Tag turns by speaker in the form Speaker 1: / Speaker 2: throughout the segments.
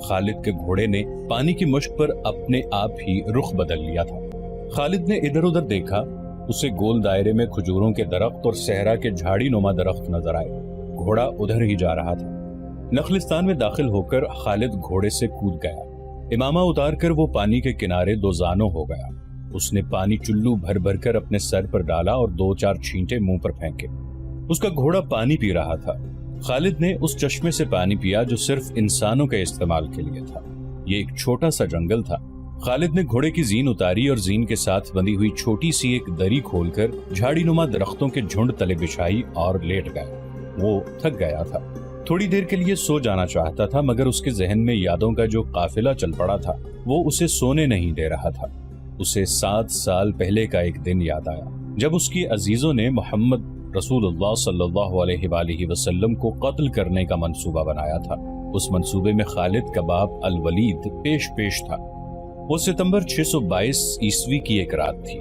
Speaker 1: خالد کے گھوڑے نے پانی کی مشک پر اپنے آپ ہی رخ بدل لیا تھا۔ خالد نے ادھر ادھر دیکھا، اسے گول دائرے میں کھجوروں کے درخت اور صحرا کے جھاڑی نما درخت نظر آئے۔ گھوڑا ادھر ہی جا رہا تھا۔ نخلستان میں داخل ہو کر خالد گھوڑے سے کود گیا۔ امامہ اتار کر وہ پانی کے کنارے دو زانوں ہو گیا۔ اس نے پانی چلو بھر بھر کر اپنے سر پر ڈالا اور 2-4 چھینٹے منہ پر پھینکے۔ اس کا گھوڑا پانی پی رہا تھا۔ خالد نے اس چشمے سے پانی پیا جو صرف انسانوں کے استعمال کے لیے تھا۔ یہ ایک چھوٹا سا جنگل تھا۔ خالد نے گھوڑے کی زین اتاری اور زین کے ساتھ بندی ہوئی چھوٹی سی ایک دری کھول کر جھاڑی نما درختوں کے جھنڈ تلے بچھائی اور لیٹ گیا۔ وہ تھک گیا تھا، تھوڑی دیر کے لیے سو جانا چاہتا تھا، مگر اس کے ذہن میں یادوں کا جو قافلہ چل پڑا تھا وہ اسے سونے نہیں دے رہا تھا۔ اسے 7 سال پہلے کا ایک دن یاد آیا جب اس کی عزیزوں نے محمد رسول اللہ صلی اللہ علیہ وآلہ وسلم کو قتل کرنے کا منصوبہ بنایا تھا۔ اس منصوبے میں خالد کا باپ الولید پیش تھا۔ وہ ستمبر 622 عیسوی کی ایک رات تھی۔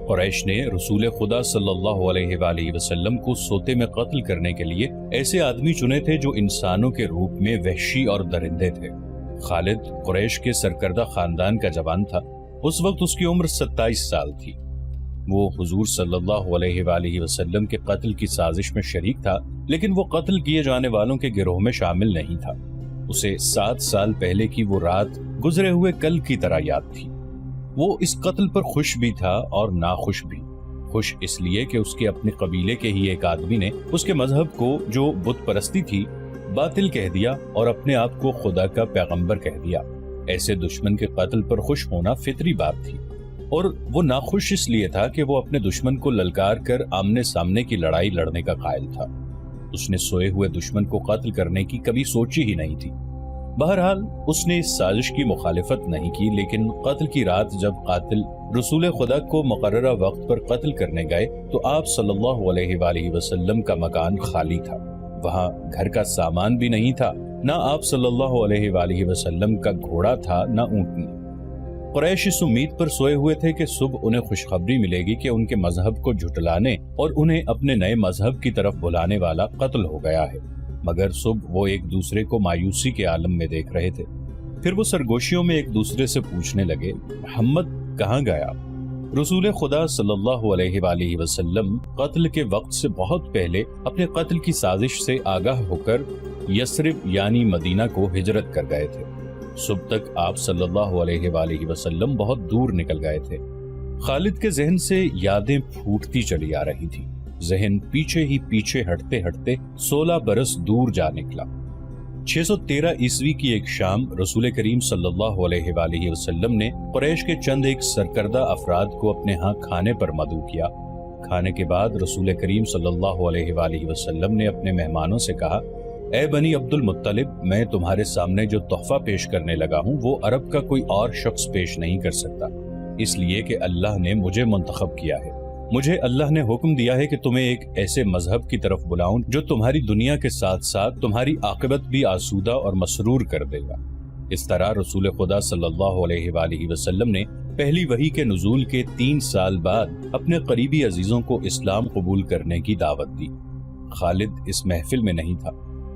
Speaker 1: قریش نے رسول خدا صلی اللہ علیہ وآلہ وسلم کو سوتے میں قتل کرنے کے لیے ایسے آدمی چنے تھے جو انسانوں کے روپ میں وحشی اور درندے تھے۔ خالد قریش کے سرکردہ خاندان کا جوان تھا۔ اس وقت اس کی عمر 27 سال تھی۔ وہ حضور صلی اللہ علیہ وآلہ وسلم کے قتل کی سازش میں شریک تھا، لیکن وہ قتل کیے جانے والوں کے گروہ میں شامل نہیں تھا۔ اسے 7 سال پہلے کی وہ رات گزرے ہوئے کل کی طرح یاد تھی۔ وہ اس قتل پر خوش بھی تھا اور ناخوش بھی۔ خوش اس لیے کہ اس کے اپنے قبیلے کے ہی ایک آدمی نے اس کے مذہب کو، جو بت پرستی تھی، باطل کہہ دیا اور اپنے آپ کو خدا کا پیغمبر کہہ دیا۔ ایسے دشمن کے قتل پر خوش ہونا فطری بات تھی، اور وہ ناخوش اس لیے تھا کہ وہ اپنے دشمن کو للکار کر آمنے سامنے کی لڑائی لڑنے کا قائل تھا۔ اس نے سوئے ہوئے دشمن کو قتل کرنے کی کبھی سوچی ہی نہیں تھی۔ بہرحال اس نے اس سازش کی مخالفت نہیں کی، لیکن قتل کی رات جب قاتل رسول خدا کو مقررہ وقت پر قتل کرنے گئے تو آپ صلی اللہ علیہ وآلہ وسلم کا مکان خالی تھا۔ وہاں گھر کا سامان بھی نہیں تھا، نہ آپ صلی اللہ علیہ وآلہ وسلم کا گھوڑا تھا، نہ اونٹنی۔ قریش اس امید پر سوئے ہوئے تھے کہ صبح انہیں خوشخبری ملے گی کہ ان کے مذہب کو جھٹلانے اور انہیں اپنے نئے مذہب کی طرف بلانے والا قتل ہو گیا ہے، مگر صبح وہ ایک دوسرے کو مایوسی کے عالم میں دیکھ رہے تھے۔ پھر وہ سرگوشیوں میں ایک دوسرے سے پوچھنے لگے، محمد کہاں گیا؟ رسول خدا صلی اللہ علیہ وآلہ وسلم قتل کے وقت سے بہت پہلے اپنے قتل کی سازش سے آگاہ ہو کر یثرب یعنی مدینہ کو ہجرت کر گئے تھے۔ صبح تک آپ صلی اللہ علیہ وآلہ وسلم بہت دور نکل گئے تھے۔ خالد کے ذہن سے یادیں پھوٹتی چلی آ رہی تھی۔ ذہن پیچھے ہی پیچھے ہٹتے ہٹتے 16 برس دور جا نکلا۔ 613 عیسوی کی ایک شام رسول کریم صلی اللہ علیہ وآلہ وسلم نے قریش کے چند ایک سرکردہ افراد کو اپنے ہاں کھانے پر مدعو کیا۔ کھانے کے بعد رسول کریم صلی اللہ علیہ وآلہ وسلم نے اپنے مہمانوں سے کہا، اے بنی عبد المطلب، میں تمہارے سامنے جو تحفہ پیش کرنے لگا ہوں وہ عرب کا کوئی اور شخص پیش نہیں کر سکتا، اس لیے کہ اللہ نے مجھے منتخب کیا ہے۔ مجھے اللہ نے حکم دیا ہے کہ تمہیں ایک ایسے مذہب کی طرف بلاؤں جو تمہاری دنیا کے ساتھ ساتھ تمہاری عاقبت بھی آسودہ اور مسرور کر دے گا۔ اس طرح رسول خدا صلی اللہ علیہ وآلہ وسلم نے پہلی وحی کے نزول کے 3 سال بعد اپنے قریبی عزیزوں کو اسلام قبول کرنے کی دعوت دی۔ خالد اس محفل میں نہیں تھا،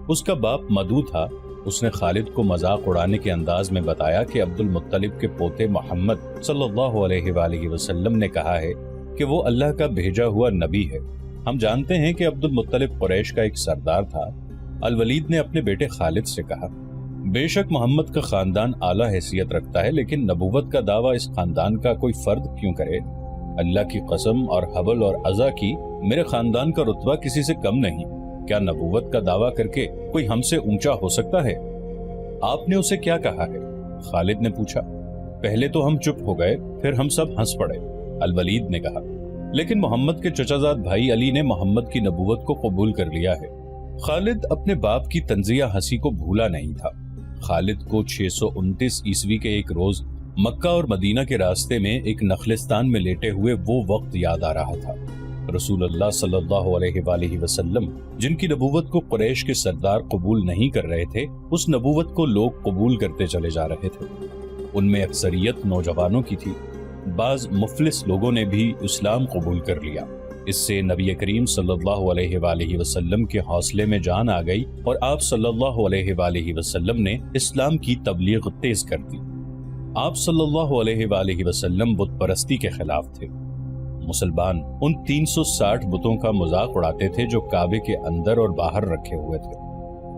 Speaker 1: اس کا باپ مدعو تھا۔ اس نے خالد کو مذاق اڑانے کے انداز میں بتایا کہ عبد المطلب کے پوتے محمد صلی اللہ علیہ وآلہ وسلم نے کہا ہے کہ وہ اللہ کا بھیجا ہوا نبی ہے۔ ہم جانتے ہیں کہ عبد المطلب قریش کا ایک سردار تھا۔ الولید نے اپنے بیٹے خالد سے کہا، بے شک محمد کا خاندان اعلیٰ حیثیت رکھتا ہے، لیکن نبوت کا دعویٰ اس خاندان کا کوئی فرد کیوں کرے؟ اللہ کی قسم اور حبل اور عزا کی، میرے خاندان کا رتبہ کسی سے کم نہیں۔ کیا نبوت کا دعویٰ کر کے کوئی ہم سے اونچا ہو سکتا ہے؟ آپ نے اسے کیا کہا ہے؟ خالد نے پوچھا۔ پہلے تو ہم چپ ہو گئے، پھر ہم سب ہنس پڑے، الولید نے کہا۔ لیکن محمد کے چچا زاد بھائی علی نے محمد کی نبوت کو قبول کر لیا ہے۔ خالد اپنے باپ کی طنزیہ ہنسی کو بھولا نہیں تھا۔ خالد کو 629 عیسوی کے ایک روز مکہ اور مدینہ کے راستے میں ایک نخلستان میں لیٹے ہوئے وہ وقت یاد آ رہا تھا۔ رسول اللہ صلی اللہ علیہ وآلہ وسلم جن کی نبوت کو قریش کے سردار قبول نہیں کر رہے تھے، اس نبوت کو لوگ قبول کرتے چلے جا رہے تھے۔ ان میں اکثریت نوجوانوں کی تھی۔ بعض مفلس لوگوں نے بھی اسلام قبول کر لیا۔ اس سے نبی کریم صلی اللہ علیہ وآلہ وسلم کے حوصلے میں جان آ گئی اور آپ صلی اللہ علیہ وآلہ وسلم نے اسلام کی تبلیغ تیز کر دی۔ آپ صلی اللہ علیہ وآلہ وسلم بت پرستی کے خلاف تھے۔ مسلمان ان 360 بتوں کا مذاق اڑاتے تھے جو کعبے کے اندر اور باہر رکھے ہوئے تھے۔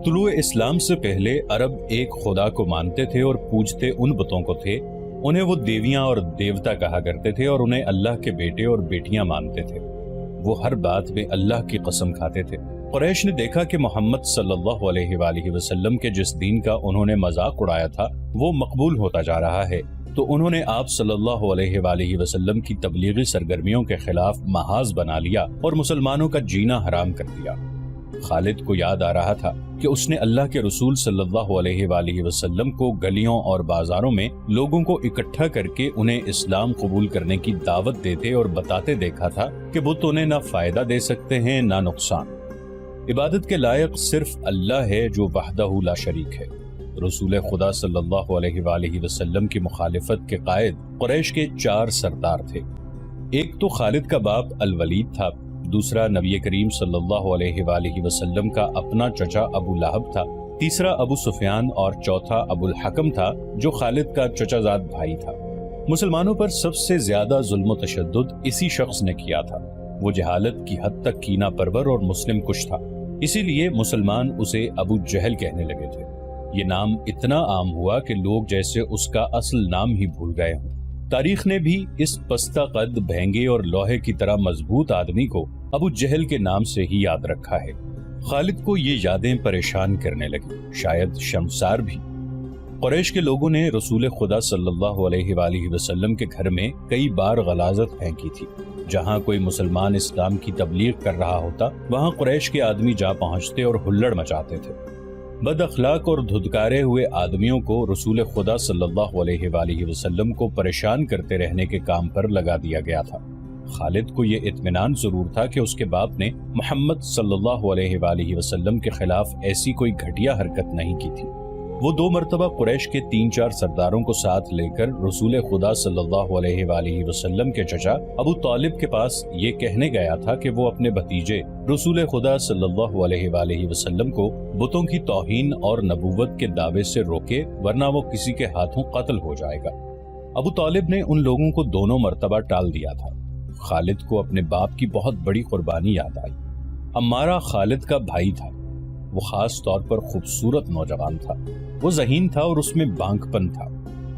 Speaker 1: طلوع اسلام سے پہلے عرب ایک خدا کو مانتے تھے اور پوجتے ان بتوں کو تھے، انہیں وہ دیویاں اور دیوتا کہا کرتے تھے اور انہیں اللہ کے بیٹے اور بیٹیاں مانتے تھے۔ وہ ہر بات میں اللہ کی قسم کھاتے تھے۔ قریش نے دیکھا کہ محمد صلی اللہ علیہ وآلہ وسلم کے جس دین کا انہوں نے مذاق اڑایا تھا وہ مقبول ہوتا جا رہا ہے، تو انہوں نے آپ صلی اللہ علیہ وآلہ وسلم کی تبلیغی سرگرمیوں کے خلاف محاذ بنا لیا اور مسلمانوں کا جینا حرام کر دیا۔ خالد کو یاد آ رہا تھا کہ اس نے اللہ کے رسول صلی اللہ علیہ وآلہ وسلم کو گلیوں اور بازاروں میں لوگوں کو اکٹھا کر کے انہیں اسلام قبول کرنے کی دعوت دیتے اور بتاتے دیکھا تھا کہ بت انہیں نہ فائدہ دے سکتے ہیں نہ نقصان۔ عبادت کے لائق صرف اللہ ہے جو وحدہ لا شریک ہے۔ رسول خدا صلی اللہ علیہ وآلہ وسلم کی مخالفت کے قائد قریش کے 4 سردار تھے۔ ایک تو خالد کا باپ الولید تھا، دوسرا نبی کریم صلی اللہ علیہ وآلہ وسلم کا اپنا چچا ابو لہب تھا، تیسرا ابو سفیان اور چوتھا ابو الحکم تھا جو خالد کا چچا زاد بھائی تھا۔ مسلمانوں پر سب سے زیادہ ظلم و تشدد اسی شخص نے کیا تھا۔ وہ جہالت کی حد تک کینہ پرور اور مسلم کش تھا، اسی لیے مسلمان اسے ابو جہل کہنے لگے تھے۔ یہ نام اتنا عام ہوا کہ لوگ جیسے اس کا اصل نام ہی بھول گئے ہوں۔ تاریخ نے بھی اس پستہ قد، بھینگے اور لوہے کی طرح مضبوط آدمی کو ابو جہل کے نام سے ہی یاد رکھا ہے۔ خالد کو یہ یادیں پریشان کرنے لگی، شاید شرمسار بھی۔ قریش کے لوگوں نے رسول خدا صلی اللہ علیہ وآلہ وسلم کے گھر میں کئی بار غلاظت پھینکی تھی۔ جہاں کوئی مسلمان اسلام کی تبلیغ کر رہا ہوتا وہاں قریش کے آدمی جا پہنچتے اور ہلڑ مچاتے تھے۔ بد اخلاق اور دھدکارے ہوئے آدمیوں کو رسول خدا صلی اللہ علیہ وآلہ وسلم کو پریشان کرتے رہنے کے کام پر لگا دیا گیا تھا۔ خالد کو یہ اطمینان ضرور تھا کہ اس کے باپ نے محمد صلی اللہ علیہ وآلہ وسلم کے خلاف ایسی کوئی گھٹیا حرکت نہیں کی تھی۔ وہ 2 مرتبہ قریش کے 3-4 سرداروں کو ساتھ لے کر رسول خدا صلی اللہ علیہ وآلہ وسلم کے چچا ابو طالب کے پاس یہ کہنے گیا تھا کہ وہ اپنے بھتیجے رسول خدا صلی اللہ علیہ وآلہ وسلم کو بتوں کی توہین اور نبوت کے دعوے سے روکے، ورنہ وہ کسی کے ہاتھوں قتل ہو جائے گا۔ ابو طالب نے ان لوگوں کو دونوں مرتبہ ٹال دیا تھا۔ خالد کو اپنے باپ کی بہت بڑی قربانی یاد آئی۔ عمارہ خالد کا بھائی تھا۔ وہ خاص طور پر خوبصورت نوجوان تھا۔ وہ ذہین تھا اور اس میں بانک پن تھا۔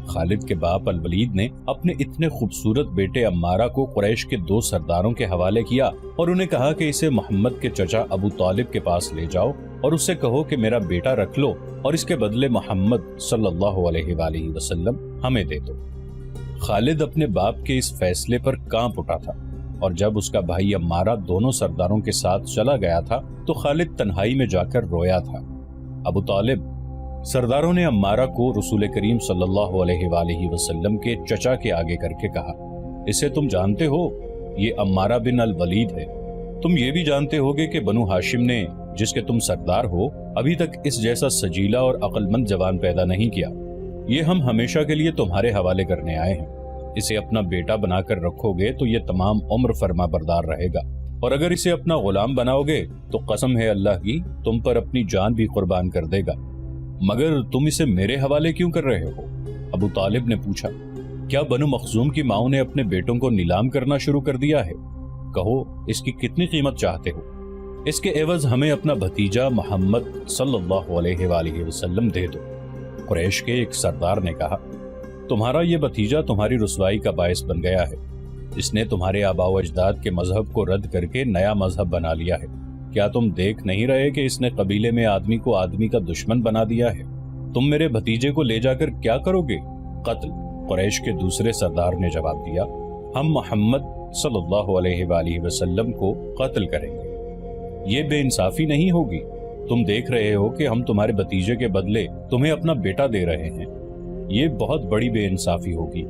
Speaker 1: خالد کے باپ الولید نے اپنے اتنے خوبصورت بیٹے عمارہ کو قریش کے 2 سرداروں کے حوالے کیا اور انہیں کہا کہ اسے محمد کے چچا ابو طالب کے پاس لے جاؤ اور اس سے کہو کہ میرا بیٹا رکھ لو اور اس کے بدلے محمد صلی اللہ علیہ وآلہ وسلم ہمیں دے دو۔ خالد اپنے باپ کے اس فیصلے پر کانپ اٹھا تھا، اور جب اس کا بھائی عمارہ دونوں سرداروں کے ساتھ چلا گیا تھا تو خالد تنہائی میں جا کر رویا تھا۔ ابو طالب، سرداروں نے عمارہ کو رسول کریم صلی اللہ علیہ وآلہ وسلم کے چچا کے آگے کر کے کہا، اسے تم جانتے ہو، یہ عمارہ بن الولید ہے۔ تم یہ بھی جانتے ہوگے کہ بنو ہاشم نے، جس کے تم سردار ہو، ابھی تک اس جیسا سجیلا اور عقل مند جوان پیدا نہیں کیا۔ یہ ہم ہمیشہ کے لیے تمہارے حوالے کرنے آئے ہیں۔ اسے اپنا بیٹا بنا کر رکھو گے تو یہ تمام عمر فرما بردار رہے گا، اور اگر اسے اپنا غلام بناؤ گے تو قسم ہے اللہ کی تم پر اپنی جان بھی قربان کر دے گا۔ مگر تم اسے میرے حوالے کیوں کر رہے ہو؟ ابو طالب نے پوچھا۔ کیا بنو مخزوم کی ماؤں نے اپنے بیٹوں کو نیلام کرنا شروع کر دیا ہے؟ کہو اس کی کتنی قیمت چاہتے ہو؟ اس کے عوض ہمیں اپنا بھتیجا محمد صلی اللہ علیہ وآلہ وسلم دے دو۔ قریش کے ایک سردار نے کہا، تمہارا یہ بھتیجا تمہاری رسوائی کا باعث بن گیا ہے۔ اس نے تمہارے آباء و اجداد کے مذہب کو رد کر کے نیا مذہب بنا لیا ہے۔ کیا تم دیکھ نہیں رہے کہ اس نے قبیلے میں آدمی کو آدمی کا دشمن بنا دیا ہے؟ تم میرے بھتیجے کو لے جا کر کیا کرو گے؟ قتل۔ قریش کے دوسرے سردار نے جواب دیا، ہم محمد صلی اللہ علیہ وآلہ وسلم کو قتل کریں گے۔ یہ بے انصافی نہیں ہوگی۔ تم دیکھ رہے ہو کہ ہم تمہارے بھتیجے کے بدلے تمہیں اپنا بیٹا دے رہے ہیں۔ یہ بہت بڑی بے انصافی ہوگی۔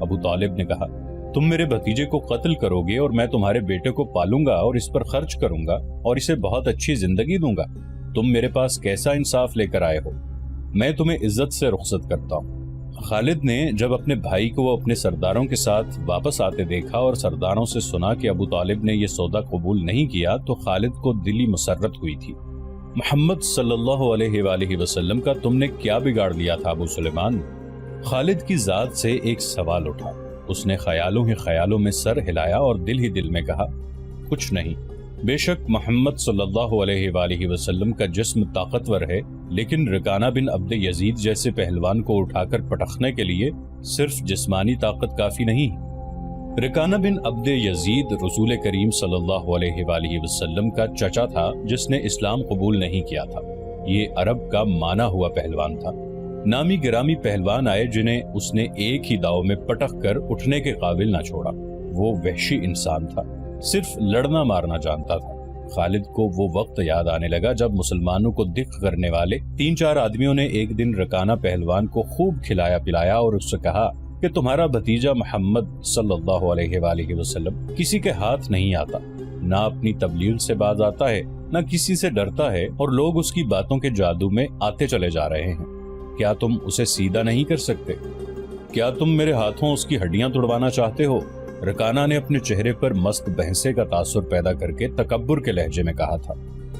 Speaker 1: ابو طالب نے کہا، تم میرے بھتیجے کو قتل کرو گے اور میں تمہارے بیٹے کو پالوں گا اور اس پر خرچ کروں گا اور اسے بہت اچھی زندگی دوں گا۔ تم میرے پاس کیسا انصاف لے کر آئے ہو؟ میں تمہیں عزت سے رخصت کرتا ہوں۔ خالد نے جب اپنے بھائی کو اپنے سرداروں کے ساتھ واپس آتے دیکھا اور سرداروں سے سنا کہ ابو طالب نے یہ سودا قبول نہیں کیا تو خالد کو دلی مسرت ہوئی تھی۔ محمد صلی اللہ علیہ وآلہ وسلم کا تم نے کیا بگاڑ لیا تھا ابو سلیمان؟ خالد کی ذات سے ایک سوال اٹھا۔ اس نے خیالوں ہی خیالوں میں سر ہلایا اور دل ہی دل میں کہا، کچھ نہیں، بے شک محمد صلی اللہ علیہ وآلہ وسلم کا جسم طاقتور ہے، لیکن رکانہ بن عبد یزید جیسے پہلوان کو اٹھا کر پٹخنے کے لیے صرف جسمانی طاقت کافی نہیں۔ رکانہ بن عبد یزید رسول کریم صلی اللہ علیہ وآلہ وسلم کا چچا تھا جس نے اسلام قبول نہیں کیا تھا۔ یہ عرب کا مانا ہوا پہلوان تھا۔ نامی گرامی پہلوان آئے جنہیں اس نے ایک ہی داؤ میں پٹخ کر اٹھنے کے قابل نہ چھوڑا۔ وہ وحشی انسان تھا، صرف لڑنا مارنا جانتا تھا۔ خالد کو وہ وقت یاد آنے لگا جب مسلمانوں کو دکھ کرنے والے 3-4 آدمیوں نے ایک دن رکانہ پہلوان کو خوب کھلایا پلایا اور اس سے کہا کہ تمہارا بھتیجا محمد صلی اللہ علیہ وآلہ وسلم کسی کے ہاتھ نہیں آتا، نہ اپنی تبلیغ سے باز آتا ہے، نہ کسی سے ڈرتا ہے، اور لوگ اس کی باتوں کے جادو میں آتے چلے جا رہے ہیں۔ کیا تم اسے سیدھا نہیں کر سکتے؟ کیا تم میرے ہاتھوں اس کی ہڈیاں توڑوانا چاہتے ہو؟ رکانہ نے اپنے چہرے پر مست بحثے کا تاثر پیدا کر کے تکبر کے لہجے میں کہا تھا،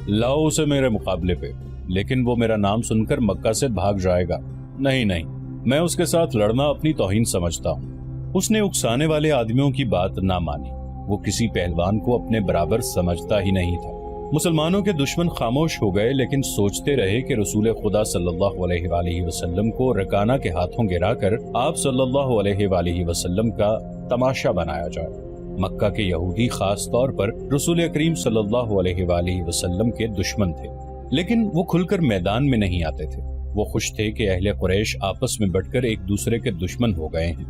Speaker 1: لاؤ اسے میرے مقابلے پہ، لیکن وہ میرا نام سن کر مکہ سے بھاگ جائے گا۔ نہیں، میں اس کے ساتھ لڑنا اپنی توہین سمجھتا ہوں۔ اس نے اکسانے والے آدمیوں کی بات نہ مانی۔ وہ کسی پہلوان کو اپنے برابر سمجھتا ہی نہیں تھا۔ مسلمانوں کے دشمن خاموش ہو گئے، لیکن سوچتے رہے کہ رسول خدا صلی اللہ علیہ وآلہ وسلم کو رکانہ کے ہاتھوں گرا کر آپ صلی اللہ علیہ وآلہ وسلم کا تماشا بنایا جائے۔ مکہ کے یہودی خاص طور پر رسول کریم صلی اللہ علیہ وآلہ وسلم کے دشمن تھے، لیکن وہ کھل کر میدان میں نہیں آتے تھے۔ وہ خوش تھے کہ اہل قریش آپس میں بٹ کر ایک دوسرے کے دشمن ہو گئے ہیں۔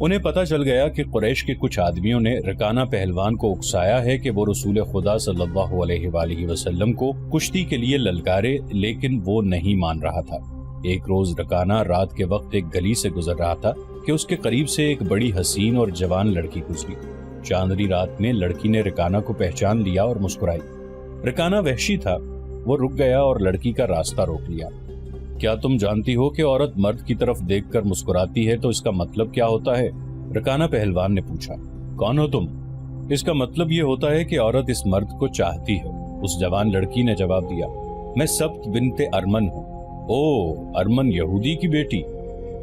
Speaker 1: انہیں پتہ چل گیا کہ قریش کے کچھ آدمیوں نے رکانہ پہلوان کو اکسایا ہے کہ وہ رسول خدا صلی اللہ علیہ وآلہ وسلم کو کشتی کے لیے للکارے، لیکن وہ نہیں مان رہا تھا۔ ایک روز رکانہ رات کے وقت ایک گلی سے گزر رہا تھا کہ اس کے قریب سے ایک بڑی حسین اور جوان لڑکی گزری۔ چاندنی رات میں لڑکی نے رکانہ کو پہچان لیا اور مسکرائی۔ رکانہ وحشی تھا، وہ رک گیا اور لڑکی کا راستہ روک لیا۔ کیا تم جانتی ہو کہ عورت مرد کی طرف دیکھ کر مسکراتی ہے تو اس کا مطلب کیا ہوتا ہے؟ رکانہ پہلوان نے پوچھا۔ کون ہو تم؟ اس کا مطلب یہ ہوتا ہے کہ عورت اس مرد کو چاہتی ہے، اس جوان لڑکی نے جواب دیا۔ میں سبت بنت ارمن ہوں۔ او، ارمن یہودی کی بیٹی؟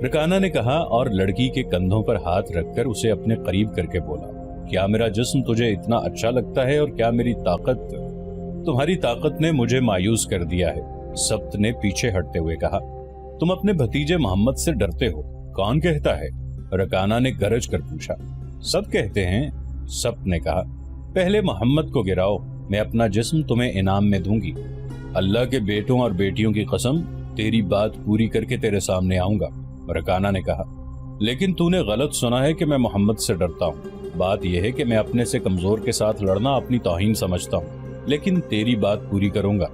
Speaker 1: رکانہ نے کہا اور لڑکی کے کندھوں پر ہاتھ رکھ کر اسے اپنے قریب کر کے بولا، کیا میرا جسم تجھے اتنا اچھا لگتا ہے اور کیا میری طاقت؟ تمہاری طاقت نے مجھے مایوس کر دیا ہے۔ سبت نے پیچھے ہٹتے ہوئے کہا، تم اپنے بھتیجے محمد سے ڈرتے ہو؟ کون کہتا ہے؟ رکانہ نے گرج کر پوچھا۔ سب کہتے ہیں، سبت نے کہا۔ پہلے محمد کو گراؤ، میں اپنا جسم تمہیں انعام میں دوں گی۔ اللہ کے بیٹوں اور بیٹیوں کی قسم، تیری بات پوری کر کے تیرے سامنے آؤں گا۔ رکانہ نے کہا، لیکن تو نے غلط سنا ہے کہ میں محمد سے ڈرتا ہوں۔ بات یہ ہے کہ میں اپنے سے کمزور کے ساتھ لڑنا اپنی توہین سمجھتا ہوں، لیکن تیری بات پوری کروں گا۔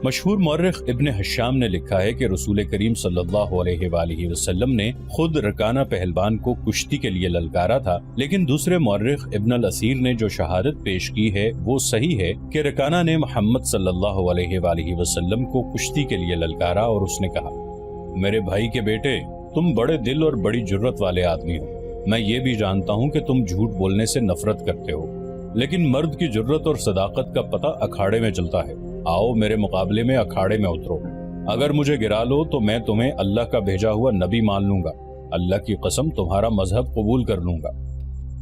Speaker 1: مشہور مورخ ابن حشام نے لکھا ہے کہ رسول کریم صلی اللہ علیہ وآلہ وسلم نے خود رکانہ پہلوان کو کشتی کے لیے للکارا تھا، لیکن دوسرے مورخ ابن الاسیر نے جو شہادت پیش کی ہے وہ صحیح ہے کہ رکانہ نے محمد صلی اللہ علیہ وآلہ وسلم کو کشتی کے لیے للکارا اور اس نے کہا، میرے بھائی کے بیٹے، تم بڑے دل اور بڑی جرت والے آدمی ہو۔ میں یہ بھی جانتا ہوں کہ تم جھوٹ بولنے سے نفرت کرتے ہو، لیکن مرد کی جرت اور صداقت کا پتہ اکھاڑے میں چلتا ہے۔ آؤ میرے مقابلے میں اکھاڑے میں اترو۔ اگر مجھے گرا لو تو میں تمہیں اللہ کا بھیجا ہوا نبی مان لوں گا، اللہ کی قسم تمہارا مذہب قبول کر لوں گا،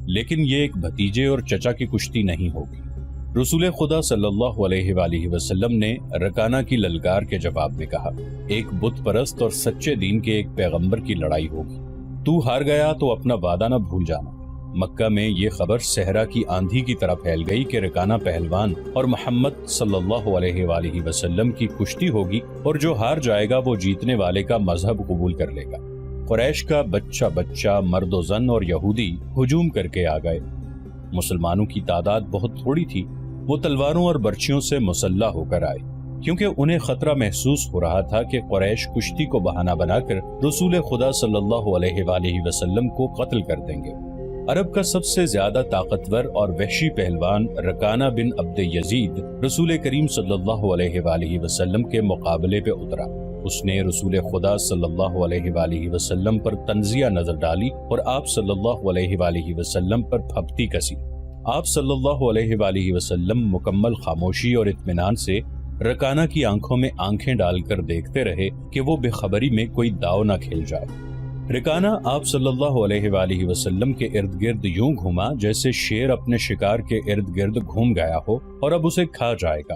Speaker 1: لیکن یہ ایک بھتیجے اور چچا کی کشتی نہیں ہوگی۔ رسول خدا صلی اللہ علیہ وآلہ وسلم نے رکانہ کی للکار کے جواب میں کہا، ایک بت پرست اور سچے دین کے ایک پیغمبر کی لڑائی ہوگی۔ تو ہار گیا تو اپنا وعدہ نہ بھول جانا۔ مکہ میں یہ خبر صحرا کی آندھی کی طرح پھیل گئی کہ رکانہ پہلوان اور محمد صلی اللہ علیہ وآلہ وسلم کی کشتی ہوگی، اور جو ہار جائے گا وہ جیتنے والے کا مذہب قبول کر لے گا۔ قریش کا بچہ مرد و زن اور یہودی ہجوم کر کے آ گئے۔ مسلمانوں کی تعداد بہت تھوڑی تھی، وہ تلواروں اور برچھیوں سے مسلح ہو کر آئے، کیونکہ انہیں خطرہ محسوس ہو رہا تھا کہ قریش کشتی کو بہانہ بنا کر رسول خدا صلی اللہ علیہ وآلہ وسلم کو قتل کر دیں گے۔ عرب کا سب سے زیادہ طاقتور اور وحشی پہلوان رکانہ بن عبد یزید رسول کریم صلی اللہ علیہ وآلہ وسلم کے مقابلے پہ اترا۔ اس نے رسول خدا صلی اللہ علیہ وآلہ وسلم پر تنزیہ نظر ڈالی اور آپ صلی اللہ علیہ وآلہ وسلم پر پھپتی کسی۔ آپ صلی اللہ علیہ وآلہ وسلم مکمل خاموشی اور اطمینان سے رکانہ کی آنکھوں میں آنکھیں ڈال کر دیکھتے رہے کہ وہ بے خبری میں کوئی داؤ نہ کھیل جائے۔ رکانہ آپ صلی اللہ علیہ وآلہ وسلم کے ارد گرد یوں گھوما جیسے شیر اپنے شکار کے ارد گرد گھوم گیا ہو اور اب اسے کھا جائے گا۔